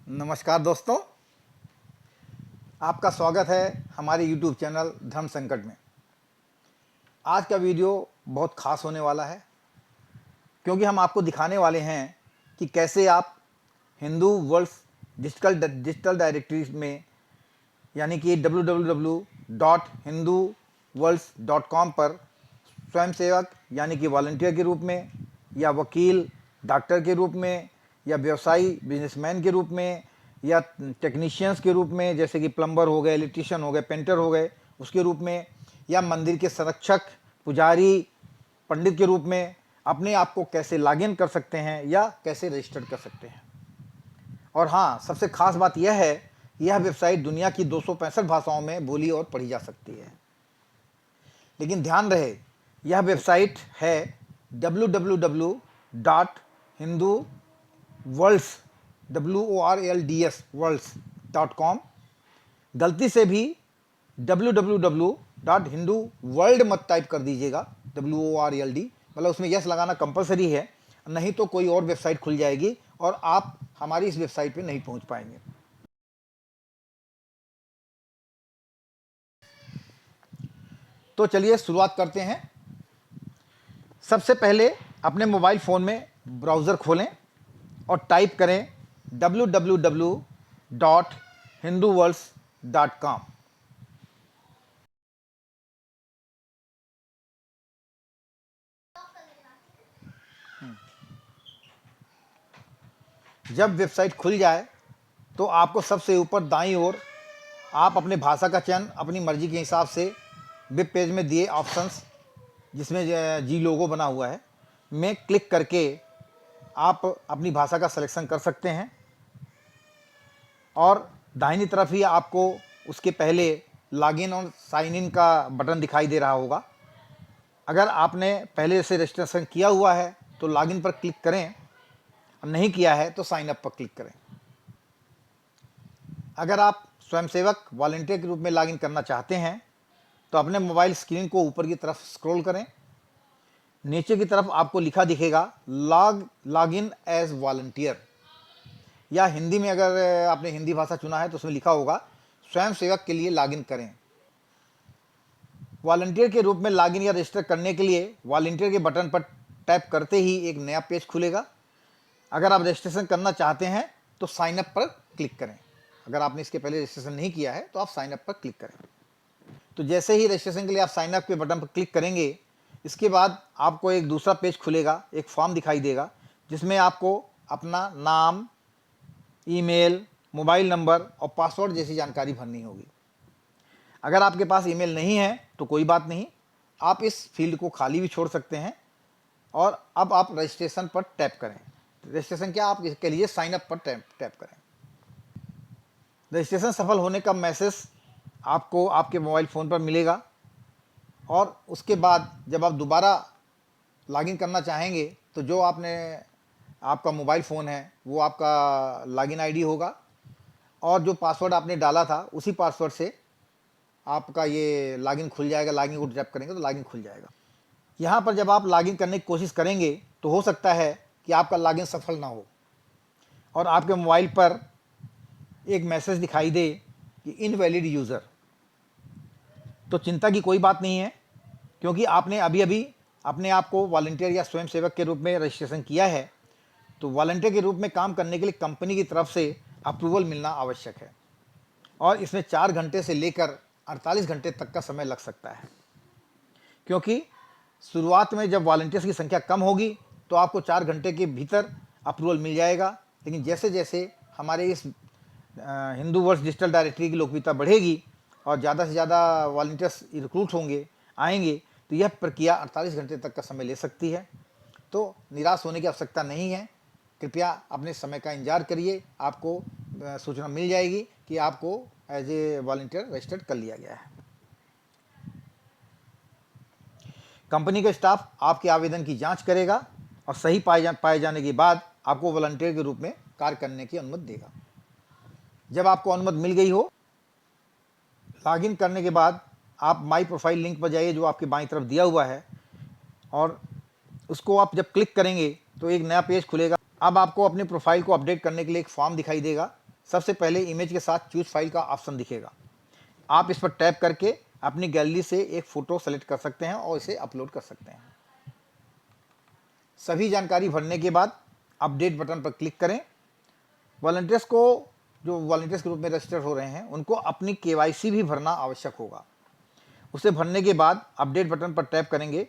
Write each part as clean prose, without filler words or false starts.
नमस्कार दोस्तों, आपका स्वागत है हमारे YouTube चैनल धर्म संकट में। आज का वीडियो बहुत ख़ास होने वाला है क्योंकि हम आपको दिखाने वाले हैं कि कैसे आप हिंदू वर्ल्ड डिजिटल डायरेक्टरी में यानी कि www.hinduworlds.com पर स्वयंसेवक यानी कि वॉलंटियर के रूप में या वकील डॉक्टर के रूप में या व्यवसायी बिजनेसमैन के रूप में या टेक्नीशियंस के रूप में जैसे कि प्लम्बर हो गए, इलेक्ट्रीशियन हो गए, पेंटर हो गए उसके रूप में, या मंदिर के संरक्षक, पुजारी, पंडित के रूप में अपने आप को कैसे लॉगिन कर सकते हैं या कैसे रजिस्टर कर सकते हैं। और हाँ, सबसे ख़ास बात यह है, यह वेबसाइट दुनिया की 265 भाषाओं में बोली और पढ़ी जा सकती है। लेकिन ध्यान रहे, यह वेबसाइट है www.hinduworlds.com। गलती से भी www.hinduworld मत टाइप कर दीजिएगा, WORLD, मतलब उसमें यस लगाना कंपलसरी है, नहीं तो कोई और वेबसाइट खुल जाएगी और आप हमारी इस वेबसाइट पे नहीं पहुंच पाएंगे। तो चलिए शुरुआत करते हैं। सबसे पहले अपने मोबाइल फ़ोन में ब्राउज़र खोलें और टाइप करें www.hinduworlds.com। जब वेबसाइट खुल जाए तो आपको सबसे ऊपर दाईं ओर आप अपने भाषा का चयन अपनी मर्ज़ी के हिसाब से वेब पेज में दिए ऑप्शंस जिसमें जी लोगो बना हुआ है में क्लिक करके आप अपनी भाषा का सिलेक्शन कर सकते हैं। और दाहिनी तरफ ही आपको उसके पहले लॉगिन और साइन इन का बटन दिखाई दे रहा होगा। अगर आपने पहले से रजिस्ट्रेशन किया हुआ है तो लॉगिन पर क्लिक करें, और नहीं किया है तो साइन अप पर क्लिक करें। अगर आप स्वयंसेवक वॉलंटियर के रूप में लॉगिन करना चाहते हैं तो अपने मोबाइल स्क्रीन को ऊपर की तरफ स्क्रॉल करें। नीचे की तरफ आपको लिखा दिखेगा लॉग इन एज वॉलंटियर, या हिंदी में अगर आपने हिंदी भाषा चुना है तो उसमें लिखा होगा स्वयंसेवक के लिए लॉगिन करें। वॉलंटियर के रूप में लॉगिन या रजिस्टर करने के लिए वॉलंटियर के बटन पर टैप करते ही एक नया पेज खुलेगा। अगर आप रजिस्ट्रेशन करना चाहते हैं तो साइन अप पर क्लिक करें। अगर आपने इसके पहले रजिस्ट्रेशन नहीं किया है तो आप साइन अप पर क्लिक करें। तो जैसे ही रजिस्ट्रेशन के लिए आप साइन अप के बटन पर क्लिक करेंगे, इसके बाद आपको एक दूसरा पेज खुलेगा, एक फॉर्म दिखाई देगा जिसमें आपको अपना नाम, ईमेल, मोबाइल नंबर और पासवर्ड जैसी जानकारी भरनी होगी। अगर आपके पास ईमेल नहीं है तो कोई बात नहीं, आप इस फील्ड को खाली भी छोड़ सकते हैं। और अब आप रजिस्ट्रेशन पर टैप करें। रजिस्ट्रेशन क्या, आप इसके लिए साइन अप पर टैप करें। रजिस्ट्रेशन सफल होने का मैसेज आपको आपके मोबाइल फ़ोन पर मिलेगा। और उसके बाद जब आप दोबारा लॉगिन करना चाहेंगे तो जो आपका मोबाइल फ़ोन है वो आपका लॉगिन आईडी होगा, और जो पासवर्ड आपने डाला था उसी पासवर्ड से आपका ये लॉगिन खुल जाएगा। लॉगिन को टैप करेंगे तो लॉगिन खुल जाएगा। यहाँ पर जब आप लॉगिन करने की कोशिश करेंगे तो हो सकता है कि आपका लॉगिन सफल ना हो और आपके मोबाइल पर एक मैसेज दिखाई दे कि इनवैलिड यूज़र। तो चिंता की कोई बात नहीं है, क्योंकि आपने अभी अभी अपने आप को वॉलंटियर या स्वयंसेवक के रूप में रजिस्ट्रेशन किया है। तो वॉलंटियर के रूप में काम करने के लिए कंपनी की तरफ से अप्रूवल मिलना आवश्यक है, और इसमें 4 घंटे से लेकर 48 घंटे तक का समय लग सकता है। क्योंकि शुरुआत में जब वॉलंटियर्स की संख्या कम होगी तो आपको 4 घंटे के भीतर अप्रूवल मिल जाएगा, लेकिन जैसे जैसे हमारे इस हिंदू वर्ल्ड डिजिटल डायरेक्टरी की लोकप्रियता बढ़ेगी और ज़्यादा से ज़्यादा वॉलंटियर्स रिक्रूट आएंगे तो यह प्रक्रिया 48 घंटे तक का समय ले सकती है। तो निराश होने की आवश्यकता नहीं है, कृपया अपने समय का इंतजार करिए। आपको सूचना मिल जाएगी कि आपको एज ए वॉलंटियर रजिस्टर्ड कर लिया गया है। कंपनी का स्टाफ आपके आवेदन की जांच करेगा और सही पाए जाने के बाद आपको वॉलंटियर के रूप में कार्य करने की अनुमति देगा। जब आपको अनुमति मिल गई हो, लॉगिन करने के बाद आप माई प्रोफाइल लिंक पर जाइए जो आपके बाईं तरफ दिया हुआ है, और उसको आप जब क्लिक करेंगे तो एक नया पेज खुलेगा। अब आपको अपने प्रोफाइल को अपडेट करने के लिए एक फॉर्म दिखाई देगा। सबसे पहले इमेज के साथ चूज फाइल का ऑप्शन दिखेगा। आप इस पर टैप करके अपनी गैलरी से एक फ़ोटो सेलेक्ट कर सकते हैं और इसे अपलोड कर सकते हैं। सभी जानकारी भरने के बाद अपडेट बटन पर क्लिक करें। वॉलंटियर्स को, जो वॉलंटियर्स के रूप में रजिस्टर हो रहे हैं, उनको अपनी केवाईसी भी भरना आवश्यक होगा। उसे भरने के बाद अपडेट बटन पर टैप करेंगे,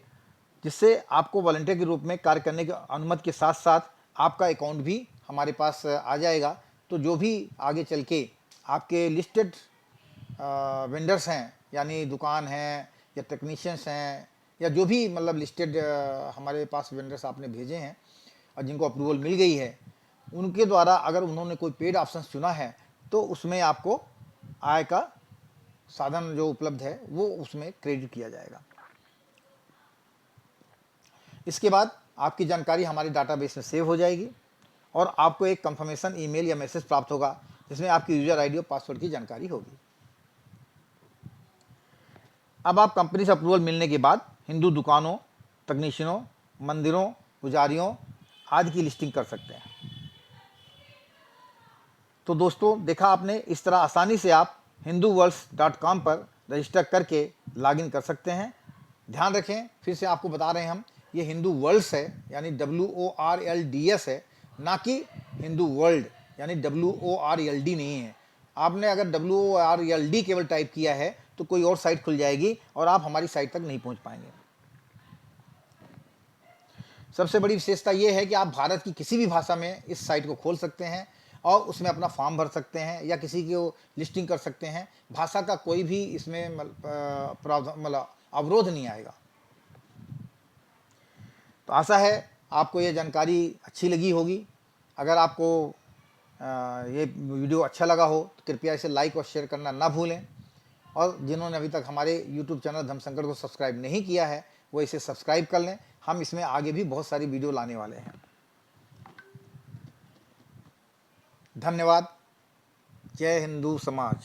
जिससे आपको वॉलंटियर के रूप में कार्य करने की अनुमति के साथ साथ आपका अकाउंट भी हमारे पास आ जाएगा। तो जो भी आगे चल के आपके लिस्टेड वेंडर्स हैं, यानी दुकान हैं या टेक्नीशियंस हैं या जो भी मतलब लिस्टेड हमारे पास वेंडर्स आपने भेजे हैं और जिनको अप्रूवल मिल गई है, उनके द्वारा अगर उन्होंने कोई पेड ऑप्शन चुना है तो उसमें आपको आय का साधन जो उपलब्ध है वो उसमें क्रेडिट किया जाएगा। इसके बाद आपकी जानकारी हमारे डाटाबेस में सेव हो जाएगी और आपको एक कंफर्मेशन ईमेल या मैसेज प्राप्त होगा, जिसमें आपकी यूजर आईडी और पासवर्ड की जानकारी होगी। अब आप कंपनी से अप्रूवल मिलने के बाद हिंदू दुकानों, तकनीशियनों, मंदिरों, पुजारियों आदि की लिस्टिंग कर सकते हैं। तो दोस्तों, देखा आपने, इस तरह आसानी से आप hinduworlds.com पर रजिस्टर करके लॉगिन कर सकते हैं। ध्यान रखें, फिर से आपको बता रहे हैं हम, ये हिंदू वर्ल्ड्स है यानी WORLDS है, ना कि हिंदू वर्ल्ड यानी WORLD नहीं है। आपने अगर WORLD केवल टाइप किया है तो कोई और साइट खुल जाएगी और आप हमारी साइट तक नहीं पहुंच पाएंगे। सबसे बड़ी विशेषता ये है कि आप भारत की किसी भी भाषा में इस साइट को खोल सकते हैं और उसमें अपना फॉर्म भर सकते हैं या किसी की लिस्टिंग कर सकते हैं। भाषा का कोई भी इसमें मतलब अवरोध नहीं आएगा। तो आशा है आपको ये जानकारी अच्छी लगी होगी। अगर आपको ये वीडियो अच्छा लगा हो तो कृपया इसे लाइक और शेयर करना ना भूलें, और जिन्होंने अभी तक हमारे YouTube चैनल धम्मसंकट को सब्सक्राइब नहीं किया है वो इसे सब्सक्राइब कर लें। हम इसमें आगे भी बहुत सारी वीडियो लाने वाले हैं। धन्यवाद। जय हिंदू समाज।